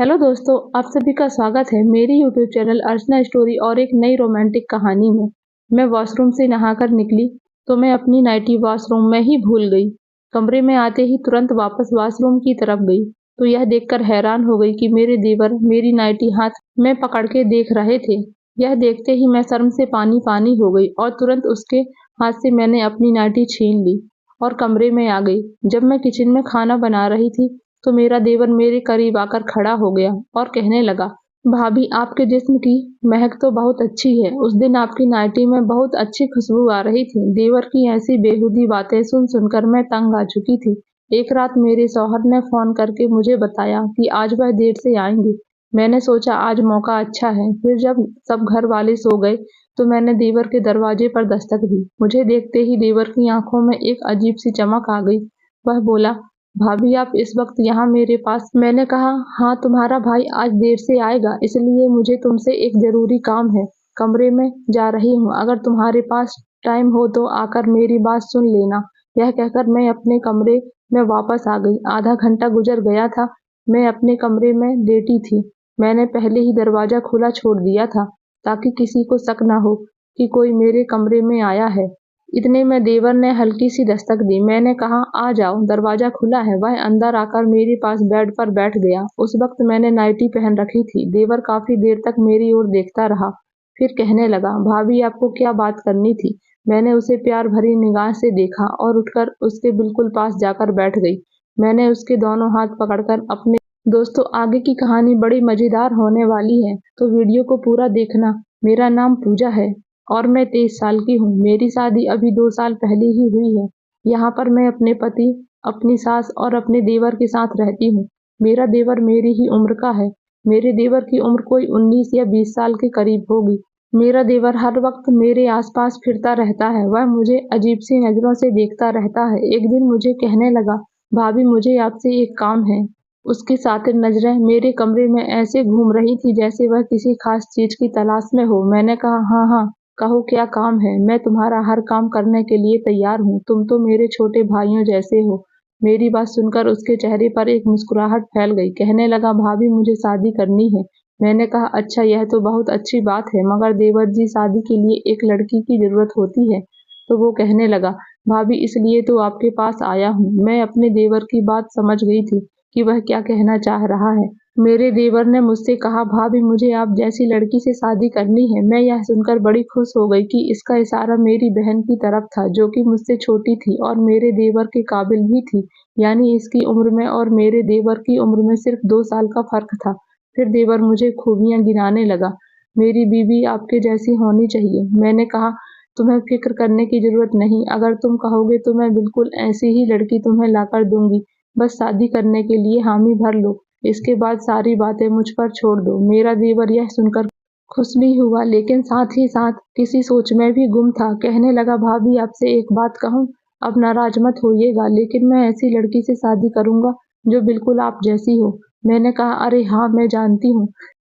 Hello दोस्तों, आप सभी का स्वागत है मेरी यूट्यूब चैनल अर्चना स्टोरी और एक नई रोमांटिक कहानी में। मैं वॉशरूम से नहाकर निकली तो मैं अपनी नाइटी वॉशरूम में ही भूल गई। कमरे में आते ही तुरंत वापस वॉशरूम की तरफ गई तो यह देखकर हैरान हो गई कि मेरे देवर मेरी नाइटी हाथ में पकड़ के देख रहे थे। यह देखते ही मैं शर्म से पानी पानी हो गई और तुरंत उसके हाथ से मैंने अपनी नाइटी छीन ली और कमरे में आ गई। जब मैं किचन में खाना बना रही थी तो मेरा देवर मेरे करीब आकर खड़ा हो गया और कहने लगा, भाभी आपके जिस्म की महक तो बहुत अच्छी है। उस दिन आपकी नाइटी में बहुत अच्छी खुशबू आ रही थी। देवर की ऐसी बेहुदी बातें सुन सुनकर मैं तंग आ चुकी थी। एक रात मेरे शौहर ने फोन करके मुझे बताया कि आज वह देर से आएंगे। मैंने सोचा आज मौका अच्छा है। फिर जब सब घर वाले सो गए तो मैंने देवर के दरवाजे पर दस्तक दी। मुझे देखते ही देवर की आंखों में एक अजीब सी चमक आ गई। वह बोला, भाभी आप इस वक्त यहाँ मेरे पास? मैंने कहा, हाँ तुम्हारा भाई आज देर से आएगा इसलिए मुझे तुमसे एक जरूरी काम है। कमरे में जा रही हूँ, अगर तुम्हारे पास टाइम हो तो आकर मेरी बात सुन लेना। यह कहकर मैं अपने कमरे में वापस आ गई। आधा घंटा गुजर गया था। मैं अपने कमरे में लेटी थी। मैंने पहले ही दरवाजा खुला छोड़ दिया था ताकि किसी को शक ना हो कि कोई मेरे कमरे में आया है। इतने में देवर ने हल्की सी दस्तक दी। मैंने कहा, आ जाओ, दरवाजा खुला है। वह अंदर आकर मेरे पास बेड पर बैठ गया। उस वक्त मैंने नाइटी पहन रखी थी। देवर काफी देर तक मेरी ओर देखता रहा, फिर कहने लगा, भाभी आपको क्या बात करनी थी? मैंने उसे प्यार भरी निगाह से देखा और उठकर उसके बिल्कुल पास जाकर बैठ गई। मैंने उसके दोनों हाथ पकड़कर अपने दोस्तों आगे की कहानी बड़ी मजेदार होने वाली है, तो वीडियो को पूरा देखना। मेरा नाम पूजा है और मैं 23 साल की हूँ। मेरी शादी अभी 2 साल पहले ही हुई है। यहाँ पर मैं अपने पति, अपनी सास और अपने देवर के साथ रहती हूँ। मेरा देवर मेरी ही उम्र का है। मेरे देवर की उम्र कोई 19 या 20 साल के करीब होगी। मेरा देवर हर वक्त मेरे आसपास फिरता रहता है। वह मुझे अजीब सी नजरों से देखता रहता है। एक दिन मुझे कहने लगा, भाभी मुझे आपसे एक काम है। उसकी सातिन नजरें मेरे कमरे में ऐसे घूम रही थी जैसे वह किसी खास चीज की तलाश में हो। मैंने कहा, हाँ हाँ कहो क्या काम है? मैं तुम्हारा हर काम करने के लिए तैयार हूँ। तुम तो मेरे छोटे भाइयों जैसे हो। मेरी बात सुनकर उसके चेहरे पर एक मुस्कुराहट फैल गई। कहने लगा, भाभी मुझे शादी करनी है। मैंने कहा, अच्छा यह तो बहुत अच्छी बात है, मगर देवर जी शादी के लिए एक लड़की की जरूरत होती है। तो वो कहने लगा, भाभी इसलिए तो आपके पास आया हूँ। मैं अपने देवर की बात समझ गई थी कि वह क्या कहना चाह रहा है। मेरे देवर ने मुझसे कहा, भाभी मुझे आप जैसी लड़की से शादी करनी है। मैं यह सुनकर बड़ी खुश हो गई कि इसका इशारा मेरी बहन की तरफ था जो कि मुझसे छोटी थी और मेरे देवर के काबिल भी थी। यानी इसकी उम्र में और मेरे देवर की उम्र में सिर्फ 2 साल का फर्क था। फिर देवर मुझे खूबियां गिनाने लगा। मेरी बीवी आपके जैसी होनी चाहिए। मैंने कहा, तुम्हें फिक्र करने की जरूरत नहीं। अगर तुम कहोगे तो मैं बिल्कुल ऐसी ही लड़की तुम्हें लाकर दूंगी। बस शादी करने के लिए हामी भर लो। इसके बाद सारी बातें मुझ पर छोड़ दो। मेरा देवर यह सुनकर खुश भी हुआ लेकिन साथ ही साथ किसी सोच में भी गुम था। कहने लगा, भाभी आपसे एक बात कहूँ? अब नाराज मत होइएगा लेकिन मैं ऐसी लड़की से शादी करूंगा जो बिल्कुल आप जैसी हो। मैंने कहा, अरे हाँ मैं जानती हूँ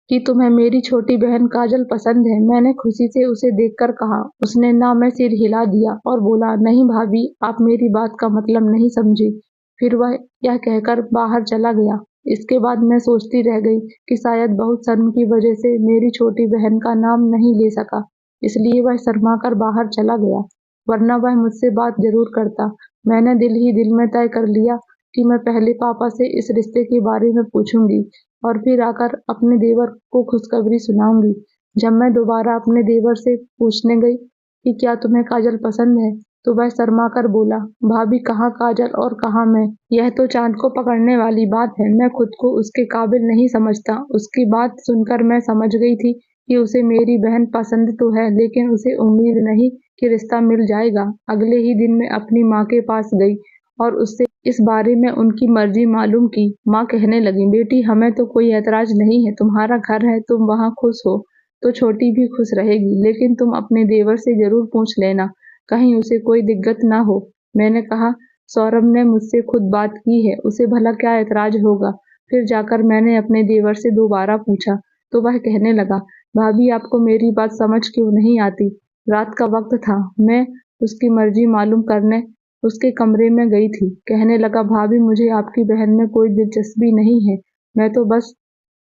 कि तुम्हें मेरी छोटी बहन काजल पसंद है। मैंने खुशी से उसे देखकर कहा। उसने ना में सिर हिला दिया और बोला, नहीं भाभी आप मेरी बात का मतलब नहीं समझी। फिर वह यह कहकर बाहर चला गया। इसके बाद मैं सोचती रह गई कि शायद बहुत शर्म की वजह से मेरी छोटी बहन का नाम नहीं ले सका, इसलिए वह शर्मा कर बाहर चला गया, वरना वह मुझसे बात जरूर करता। मैंने दिल ही दिल में तय कर लिया कि मैं पहले पापा से इस रिश्ते के बारे में पूछूंगी और फिर आकर अपने देवर को खुशखबरी सुनाऊंगी। जब मैं दोबारा अपने देवर से पूछने गई कि क्या तुम्हें काजल पसंद है तो वह शर्मा कर बोला, भाभी कहाँ काजल और कहाँ मैं? यह तो चांद को पकड़ने वाली बात है। मैं खुद को उसके काबिल नहीं समझता। उसकी बात सुनकर मैं समझ गई थी कि उसे मेरी बहन पसंद तो है लेकिन उसे उम्मीद नहीं कि रिश्ता मिल जाएगा। अगले ही दिन मैं अपनी माँ के पास गई और उससे इस बारे में उनकी मर्जी मालूम की। माँ कहने लगी, बेटी हमें तो कोई ऐतराज नहीं है, तुम्हारा घर है, तुम वहाँ खुश हो तो छोटी भी खुश रहेगी, लेकिन तुम अपने देवर से जरूर पूछ लेना, कहीं उसे कोई दिक्कत ना हो। मैंने कहा, सौरभ ने मुझसे खुद बात की है, उसे भला क्या ऐतराज होगा। फिर जाकर मैंने अपने देवर से दोबारा पूछा तो वह कहने लगा, भाभी आपको मेरी बात समझ क्यों नहीं आती? रात का वक्त था, मैं उसकी मर्जी मालूम करने उसके कमरे में गई थी। कहने लगा, भाभी मुझे आपकी बहन में कोई दिलचस्पी नहीं है, मैं तो बस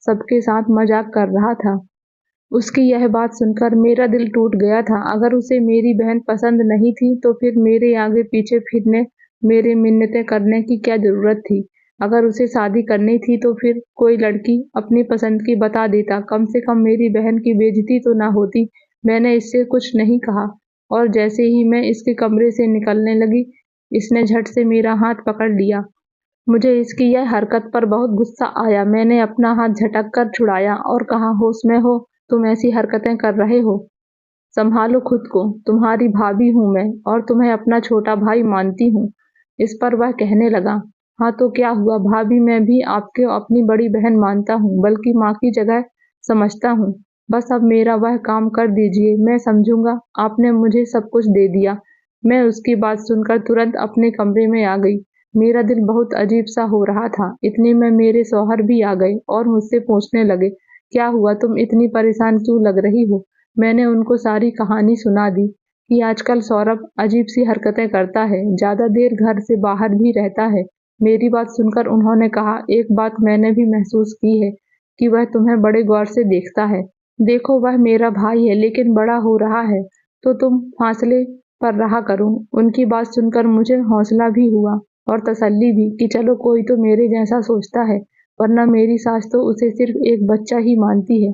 सबके साथ मजाक कर रहा था। उसकी यह बात सुनकर मेरा दिल टूट गया था। अगर उसे मेरी बहन पसंद नहीं थी तो फिर मेरे आगे पीछे फिरने, मेरे मिन्नतें करने की क्या जरूरत थी। अगर उसे शादी करनी थी तो फिर कोई लड़की अपनी पसंद की बता देता, कम से कम मेरी बहन की बेइज्जती तो ना होती। मैंने इससे कुछ नहीं कहा और जैसे ही मैं इसके कमरे से निकलने लगी, इसने झट से मेरा हाथ पकड़ लिया। मुझे इसकी यह हरकत पर बहुत गुस्सा आया। मैंने अपना हाथ झटक कर छुड़ाया और कहा, होश में हो? तुम ऐसी हरकतें कर रहे हो? संभालो खुद को, तुम्हारी भाभी हूँ मैं और तुम्हें अपना छोटा भाई मानती हूँ। इस पर वह कहने लगा, हाँ तो क्या हुआ भाभी, मैं भी आपको अपनी बड़ी बहन मानता हूँ, बल्कि माँ की जगह समझता हूँ। बस अब मेरा वह काम कर दीजिए, मैं समझूंगा आपने मुझे सब कुछ दे दिया। मैं उसकी बात सुनकर तुरंत अपने कमरे में आ गई। मेरा दिल बहुत अजीब सा हो रहा था। इतने में मेरे शौहर भी आ गए और मुझसे पूछने लगे, क्या हुआ, तुम इतनी परेशान क्यों लग रही हो? मैंने उनको सारी कहानी सुना दी कि आजकल सौरभ अजीब सी हरकतें करता है, ज्यादा देर घर से बाहर भी रहता है। मेरी बात सुनकर उन्होंने कहा, एक बात मैंने भी महसूस की है कि वह तुम्हें बड़े गौर से देखता है। देखो वह मेरा भाई है लेकिन बड़ा हो रहा है, तो तुम फासले पर रहा करो। उनकी बात सुनकर मुझे हौसला भी हुआ और तसल्ली भी कि चलो कोई तो मेरे जैसा सोचता है, वरना मेरी सास तो उसे सिर्फ एक बच्चा ही मानती है,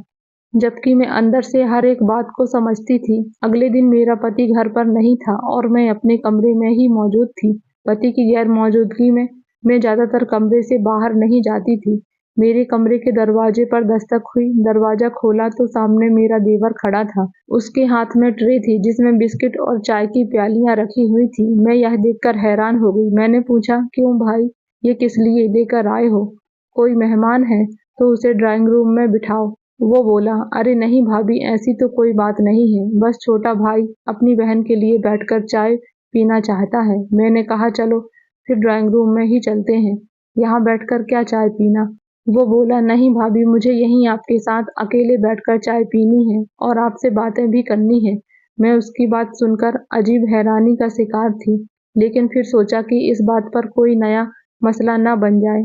जबकि मैं अंदर से हर एक बात को समझती थी। अगले दिन मेरा पति घर पर नहीं था और मैं अपने कमरे में ही मौजूद थी। पति की गैर मौजूदगी में मैं ज्यादातर कमरे से बाहर नहीं जाती थी। मेरे कमरे के दरवाजे पर दस्तक हुई। दरवाजा खोला तो सामने मेरा देवर खड़ा था। उसके हाथ में ट्रे थी जिसमें बिस्किट और चाय की प्यालियां रखी हुई थी। मैं यह देखकर हैरान हो गई। मैंने पूछा, क्यों भाई, ये किस लिए लेकर आए हो? कोई मेहमान है तो उसे ड्राइंग रूम में बिठाओ। वो बोला, अरे नहीं भाभी, ऐसी तो कोई बात नहीं है, बस छोटा भाई अपनी बहन के लिए बैठकर चाय पीना चाहता है। मैंने कहा, चलो फिर ड्राइंग रूम में ही चलते हैं, यहाँ बैठकर क्या चाय पीना। वो बोला, नहीं भाभी, मुझे यहीं आपके साथ अकेले बैठकर चाय पीनी है और आपसे बातें भी करनी है। मैं उसकी बात सुनकर अजीब हैरानी का शिकार थी, लेकिन फिर सोचा कि इस बात पर कोई नया मसला न बन जाए।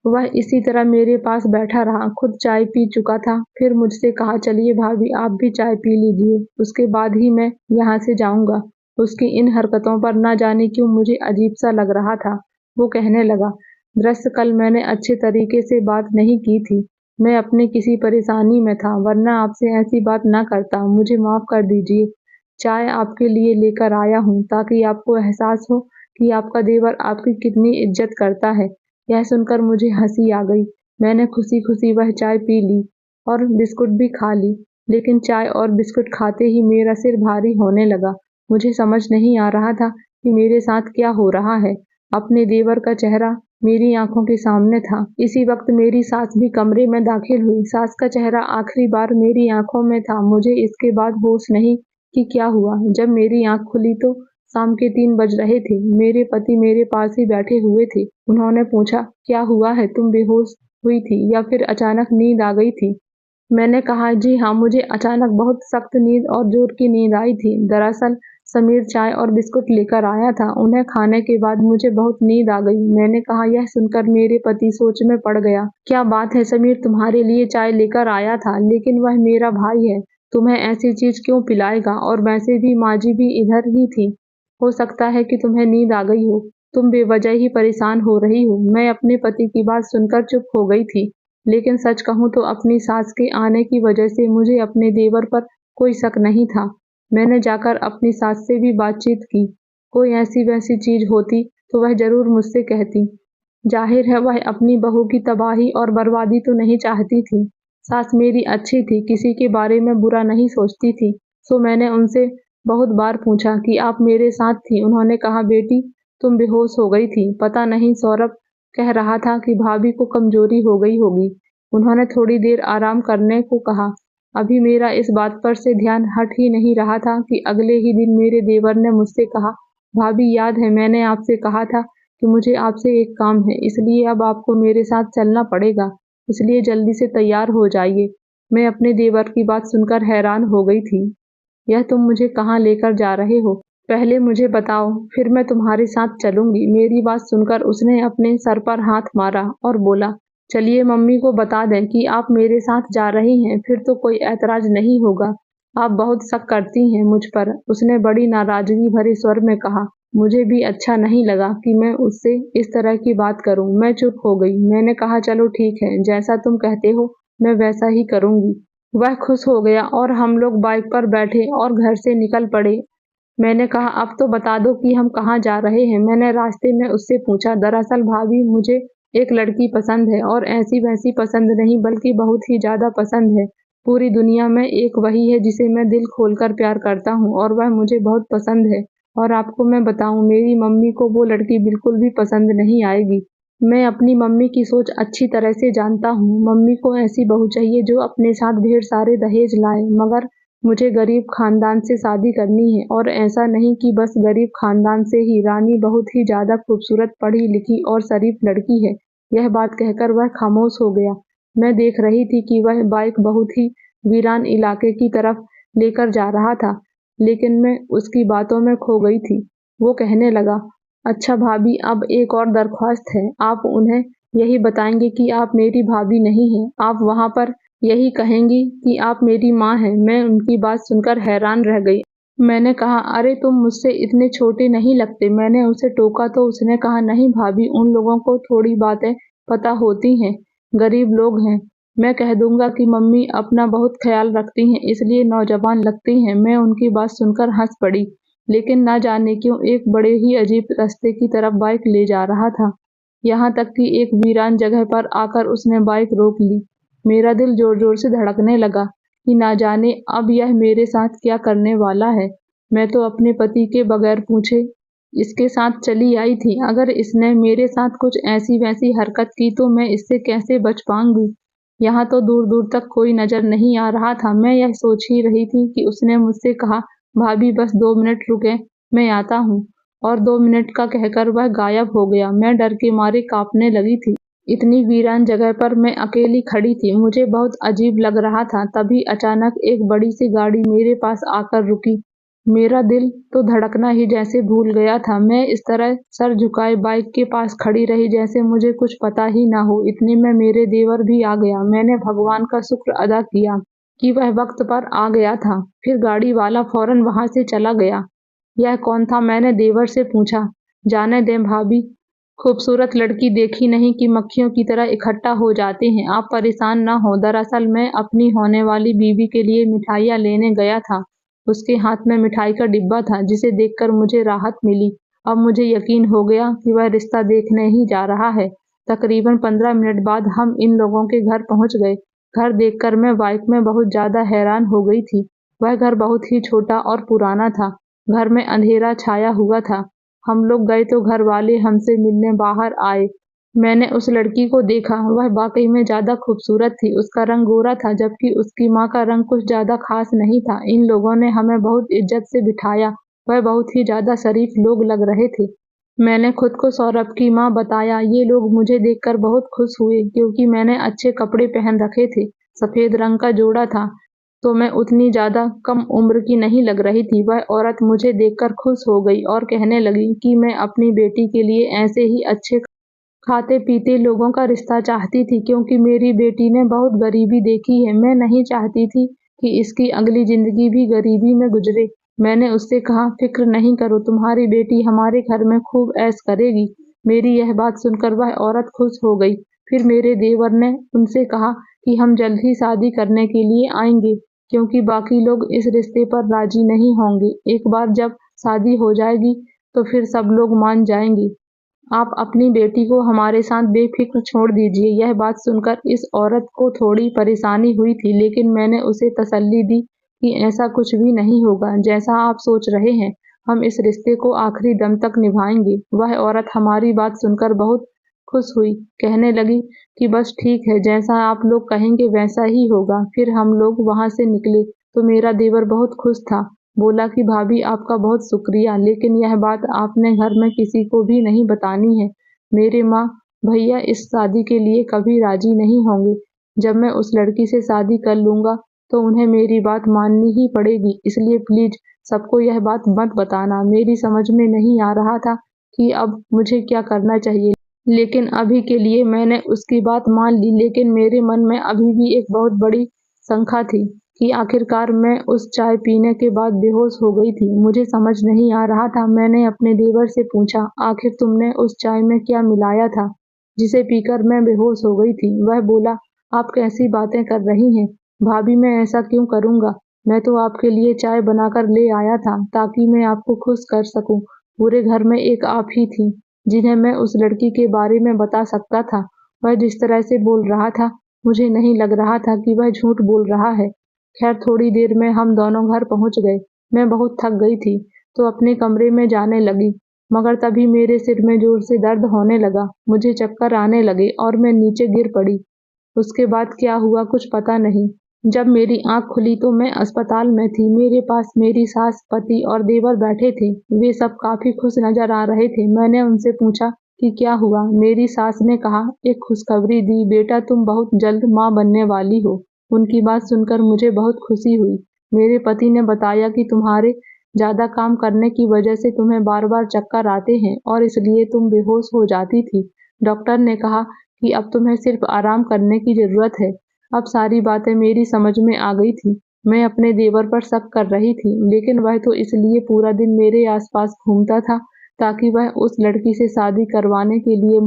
वह इसी तरह मेरे पास बैठा रहा, खुद चाय पी चुका था। फिर मुझसे कहा, चलिए भाभी आप भी चाय पी लीजिए, उसके बाद ही मैं यहाँ से जाऊंगा। उसकी इन हरकतों पर न जाने क्यों मुझे अजीब सा लग रहा था। वो कहने लगा, दरअसल कल मैंने अच्छे तरीके से बात नहीं की थी, मैं अपनी किसी परेशानी में था, वरना आपसे ऐसी बात ना करता, मुझे माफ कर दीजिए। चाय आपके लिए लेकर आया हूँ ताकि आपको एहसास हो कि आपका देवर आपकी कितनी इज्जत करता है। यह सुनकर मुझे हंसी आ गई। मैंने खुशी खुशी वह चाय पी ली और बिस्कुट भी खा ली, लेकिन चाय और बिस्कुट खाते ही मेरा सिर भारी होने लगा। मुझे समझ नहीं आ रहा था कि मेरे साथ क्या हो रहा है। अपने देवर का चेहरा मेरी आंखों के सामने था। इसी वक्त मेरी सास भी कमरे में दाखिल हुई। सास का चेहरा आखिरी बार मेरी आंखों में था। मुझे इसके बाद होश नहीं कि क्या हुआ। जब मेरी आंख खुली तो शाम के 3 बज रहे थे। मेरे पति मेरे पास ही बैठे हुए थे। उन्होंने पूछा, क्या हुआ है, तुम बेहोश हुई थी या फिर अचानक नींद आ गई थी? मैंने कहा, जी हाँ, मुझे अचानक बहुत सख्त नींद और जोर की नींद आई थी। दरअसल समीर चाय और बिस्कुट लेकर आया था, उन्हें खाने के बाद मुझे बहुत नींद आ गई। मैंने कहा। यह सुनकर मेरे पति सोच में पड़ गया। क्या बात है, समीर तुम्हारे लिए चाय लेकर आया था, लेकिन वह मेरा भाई है, तुम्हें ऐसी चीज क्यों पिलाएगा? और वैसे भी माँ जी भी इधर ही थी, हो सकता है कि तुम्हें नींद आ गई हो, तुम बेवजह ही परेशान हो रही हो। मैं अपने पति की बात सुनकर चुप हो गई थी, लेकिन सच कहूँ तो अपनी सास के आने की वजह से मुझे अपने देवर पर कोई शक नहीं था। मैंने जाकर अपनी सास से भी बातचीत की। कोई ऐसी वैसी चीज होती तो वह जरूर मुझसे कहती। जाहिर है वह अपनी बहू की तबाही और बर्बादी तो नहीं चाहती थी। सास मेरी अच्छी थी, किसी के बारे में बुरा नहीं सोचती थी। सो मैंने उनसे बहुत बार पूछा कि आप मेरे साथ थी। उन्होंने कहा, बेटी तुम बेहोश हो गई थी, पता नहीं सौरभ कह रहा था कि भाभी को कमजोरी हो गई होगी। उन्होंने थोड़ी देर आराम करने को कहा। अभी मेरा इस बात पर से ध्यान हट ही नहीं रहा था कि अगले ही दिन मेरे देवर ने मुझसे कहा, भाभी याद है मैंने आपसे कहा था कि मुझे आपसे एक काम है, इसलिए अब आपको मेरे साथ चलना पड़ेगा, इसलिए जल्दी से तैयार हो जाइए। मैं अपने देवर की बात सुनकर हैरान हो गई थी। यह तुम मुझे कहाँ लेकर जा रहे हो? पहले मुझे बताओ, फिर मैं तुम्हारे साथ चलूंगी। मेरी बात सुनकर उसने अपने सर पर हाथ मारा और बोला, चलिए मम्मी को बता दें कि आप मेरे साथ जा रही हैं, फिर तो कोई ऐतराज नहीं होगा। आप बहुत शक करती हैं मुझ पर, उसने बड़ी नाराजगी भरे स्वर में कहा। मुझे भी अच्छा नहीं लगा कि मैं उससे इस तरह की बात करूं। मैं चुप हो गई। मैंने कहा चलो ठीक है, जैसा तुम कहते हो मैं वैसा ही करूंगी। वह खुश हो गया और हम लोग बाइक पर बैठे और घर से निकल पड़े। मैंने कहा अब तो बता दो कि हम कहाँ जा रहे हैं। मैंने रास्ते में उससे पूछा। दरअसल भाभी मुझे एक लड़की पसंद है, और ऐसी वैसी पसंद नहीं बल्कि बहुत ही ज्यादा पसंद है। पूरी दुनिया में एक वही है जिसे मैं दिल खोलकर प्यार करता हूँ, और वह मुझे बहुत पसंद है। और आपको मैं बताऊं, मेरी मम्मी को वो लड़की बिल्कुल भी पसंद नहीं आएगी। मैं अपनी मम्मी की सोच अच्छी तरह से जानता हूँ। मम्मी को ऐसी बहू चाहिए जो अपने साथ ढेर सारे दहेज लाए, मगर मुझे गरीब खानदान से शादी करनी है, और ऐसा नहीं कि बस गरीब खानदान से ही। रानी बहुत ही ज्यादा खूबसूरत, पढ़ी लिखी और शरीफ लड़की है। यह बात कहकर वह खामोश हो गया। मैं देख रही थी कि वह बाइक बहुत ही वीरान इलाके की तरफ लेकर जा रहा था, लेकिन मैं उसकी बातों में खो गई थी। वो कहने लगा, अच्छा भाभी, अब एक और दरख्वास्त है। आप उन्हें यही बताएंगे कि आप मेरी भाभी नहीं हैं। आप वहां पर यही कहेंगी कि आप मेरी माँ हैं। मैं उनकी बात सुनकर हैरान रह गई। मैंने कहा, अरे तुम मुझसे इतने छोटे नहीं लगते। मैंने उसे टोका तो उसने कहा, नहीं भाभी, उन लोगों को थोड़ी बातें पता होती हैं, गरीब लोग हैं। मैं कह दूंगा कि मम्मी अपना बहुत ख्याल रखती हैं, इसलिए नौजवान लगती हैं। मैं उनकी बात सुनकर हंस पड़ी, लेकिन ना जाने क्यों एक बड़े ही अजीब रास्ते की तरफ बाइक ले जा रहा था। यहाँ तक कि एक वीरान जगह पर आकर उसने बाइक रोक ली। मेरा दिल जोर-जोर से धड़कने लगा कि ना जाने अब यह मेरे साथ क्या करने वाला है। मैं तो अपने पति के बगैर पूछे इसके साथ चली आई थी। अगर इसने मेरे साथ कुछ ऐसी-वैसी हरकत की तो मैं इससे कैसे बच पाऊंगी? यहाँ तो दूर-दूर तक कोई नजर नहीं आ रहा था। मैं यह सोच ही रही थी कि उसने मुझसे कहा, भाभी बस 2 मिनट रुकें, मैं आता हूँ। और 2 मिनट का कहकर वह गायब हो गया। मैं डर के मारे कांपने लगी थी। इतनी वीरान जगह पर मैं अकेली खड़ी थी। मुझे बहुत अजीब लग रहा था। तभी अचानक एक बड़ी सी गाड़ी मेरे पास आकर रुकी। मेरा दिल तो धड़कना ही जैसे भूल गया था। मैं इस तरह सर झुकाए बाइक के पास खड़ी रही जैसे मुझे कुछ पता ही ना हो। इतने में मेरे देवर भी आ गया। मैंने भगवान का शुक्र अदा किया कि वह वक्त पर आ गया था। फिर गाड़ी वाला फौरन वहां से चला गया। यह कौन था? मैंने देवर से पूछा। जाने दें भाभी, खूबसूरत लड़की देखी नहीं कि मक्खियों की तरह इकट्ठा हो जाते हैं। आप परेशान ना हो। दरअसल मैं अपनी होने वाली बीवी के लिए मिठाइयाँ लेने गया था। उसके हाथ में मिठाई का डिब्बा था, जिसे देखकर मुझे राहत मिली। अब मुझे यकीन हो गया कि वह रिश्ता देखने ही जा रहा है। तकरीबन 15 मिनट बाद हम इन लोगों के घर पहुंच गए। घर देखकर मैं बाइक में बहुत ज्यादा हैरान हो गई थी। वह घर बहुत ही छोटा और पुराना था। घर में अंधेरा छाया हुआ था। हम लोग गए तो घर वाले हमसे मिलने बाहर आए। मैंने उस लड़की को देखा। वह वाकई में ज्यादा खूबसूरत थी। उसका रंग गोरा था, जबकि उसकी माँ का रंग कुछ ज्यादा खास नहीं था। इन लोगों ने हमें बहुत इज्जत से बिठाया। वह बहुत ही ज्यादा शरीफ लोग लग रहे थे। मैंने खुद को सौरभ की माँ बताया। ये लोग मुझे देखकर बहुत खुश हुए, क्योंकि मैंने अच्छे कपड़े पहन रखे थे। सफेद रंग का जोड़ा था, तो मैं उतनी ज्यादा कम उम्र की नहीं लग रही थी। वह औरत मुझे देखकर खुश हो गई और कहने लगी कि मैं अपनी बेटी के लिए ऐसे ही अच्छे खाते-पीते लोगों का रिश्ता चाहती थी, क्योंकि मेरी बेटी ने बहुत गरीबी देखी है। मैं नहीं चाहती थी कि इसकी अगली जिंदगी भी गरीबी में गुजरे। मैंने उससे कहा, फिक्र नहीं करो, तुम्हारी बेटी हमारे घर में खूब ऐश करेगी। मेरी यह बात सुनकर वह औरत खुश हो गई। फिर मेरे देवर ने उनसे कहा कि हम जल्द ही शादी करने के लिए आएंगे, क्योंकि बाकी लोग इस रिश्ते पर राजी नहीं होंगे। एक बार जब शादी हो जाएगी तो फिर सब लोग मान जाएंगे। आप अपनी बेटी को हमारे साथ बेफिक्र छोड़ दीजिए। यह बात सुनकर इस औरत को थोड़ी परेशानी हुई थी, लेकिन मैंने उसे तसल्ली दी कि ऐसा कुछ भी नहीं होगा जैसा आप सोच रहे हैं। हम इस रिश्ते को आखिरी दम तक निभाएंगे। वह औरत हमारी बात सुनकर बहुत खुश हुई। कहने लगी कि बस ठीक है, जैसा आप लोग कहेंगे वैसा ही होगा। फिर हम लोग वहां से निकले तो मेरा देवर बहुत खुश था। बोला कि भाभी आपका बहुत शुक्रिया, लेकिन यह बात आपने घर में किसी को भी नहीं बतानी है। मेरे माँ भैया इस शादी के लिए कभी राजी नहीं होंगे। जब मैं उस लड़की से शादी कर लूंगा तो उन्हें मेरी बात माननी ही पड़ेगी। इसलिए प्लीज सबको यह बात मत बताना। मेरी समझ में नहीं आ रहा था कि अब मुझे क्या करना चाहिए, लेकिन अभी के लिए मैंने उसकी बात मान ली। लेकिन मेरे मन में अभी भी एक बहुत बड़ी शंका थी कि आखिरकार मैं उस चाय पीने के बाद बेहोश हो गई थी। मुझे समझ नहीं आ रहा था। मैंने अपने देवर से पूछा, आखिर तुमने उस चाय में क्या मिलाया था जिसे पीकर मैं बेहोश हो गई थी? वह बोला, आप कैसी बातें कर रही हैं भाभी, मैं ऐसा क्यों करूँगा? मैं तो आपके लिए चाय बनाकर ले आया था ताकि मैं आपको खुश कर सकूं। पूरे घर में एक आप ही थी जिन्हें मैं उस लड़की के बारे में बता सकता था। वह जिस तरह से बोल रहा था, मुझे नहीं लग रहा था कि वह झूठ बोल रहा है। खैर थोड़ी देर में हम दोनों घर पहुंच गए। मैं बहुत थक गई थी तो अपने कमरे में जाने लगी, मगर तभी मेरे सिर में जोर से दर्द होने लगा। मुझे चक्कर आने लगे और मैं नीचे गिर पड़ी। उसके बाद क्या हुआ कुछ पता नहीं। जब मेरी आंख खुली तो मैं अस्पताल में थी। मेरे पास मेरी सास, पति और देवर बैठे थे। वे सब काफी खुश नजर आ रहे थे। मैंने उनसे पूछा कि क्या हुआ। मेरी सास ने कहा, एक खुशखबरी दी, बेटा तुम बहुत जल्द माँ बनने वाली हो। उनकी बात सुनकर मुझे बहुत खुशी हुई। मेरे पति ने बताया कि तुम्हारे ज्यादा काम करने की वजह से तुम्हें बार बार चक्कर आते हैं और इसलिए तुम बेहोश हो जाती थी। डॉक्टर ने कहा कि अब तुम्हें सिर्फ आराम करने की जरूरत है। अब सारी बातें मेरी समझ में आ गई थी। मैं अपने देवर पर शक कर रही थी, लेकिन वह तो इसलिए पूरा दिन मेरे आसपास घूमता था ताकि वह उस लड़की से शादी करवाने के लिए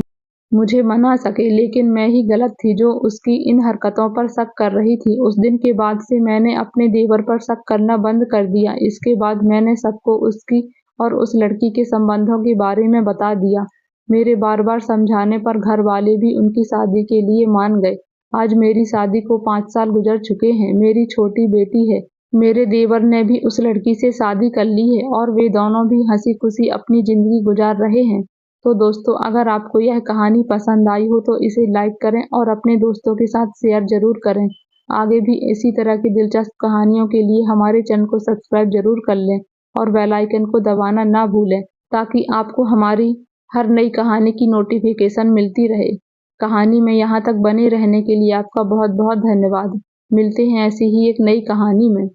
मुझे मना सके। लेकिन मैं ही गलत थी जो उसकी इन हरकतों पर शक कर रही थी। उस दिन के बाद से मैंने अपने देवर पर शक करना बंद कर दिया। इसके बाद मैंने सबको उसकी और उस लड़की के संबंधों के बारे में बता दिया। मेरे बार बार समझाने पर घर वाले भी उनकी शादी के लिए मान गए। आज मेरी शादी को 5 साल गुजर चुके हैं। मेरी छोटी बेटी है। मेरे देवर ने भी उस लड़की से शादी कर ली है और वे दोनों भी हंसी खुशी अपनी जिंदगी गुजार रहे हैं। तो दोस्तों, अगर आपको यह कहानी पसंद आई हो तो इसे लाइक करें और अपने दोस्तों के साथ शेयर जरूर करें। आगे भी इसी तरह की दिलचस्प कहानियों के लिए हमारे चैनल को सब्सक्राइब जरूर कर लें और बेल आइकन को दबाना ना भूलें ताकि आपको हमारी हर नई कहानी की नोटिफिकेशन मिलती रहे। कहानी में यहाँ तक बने रहने के लिए आपका बहुत बहुत धन्यवाद। मिलते हैं ऐसी ही एक नई कहानी में।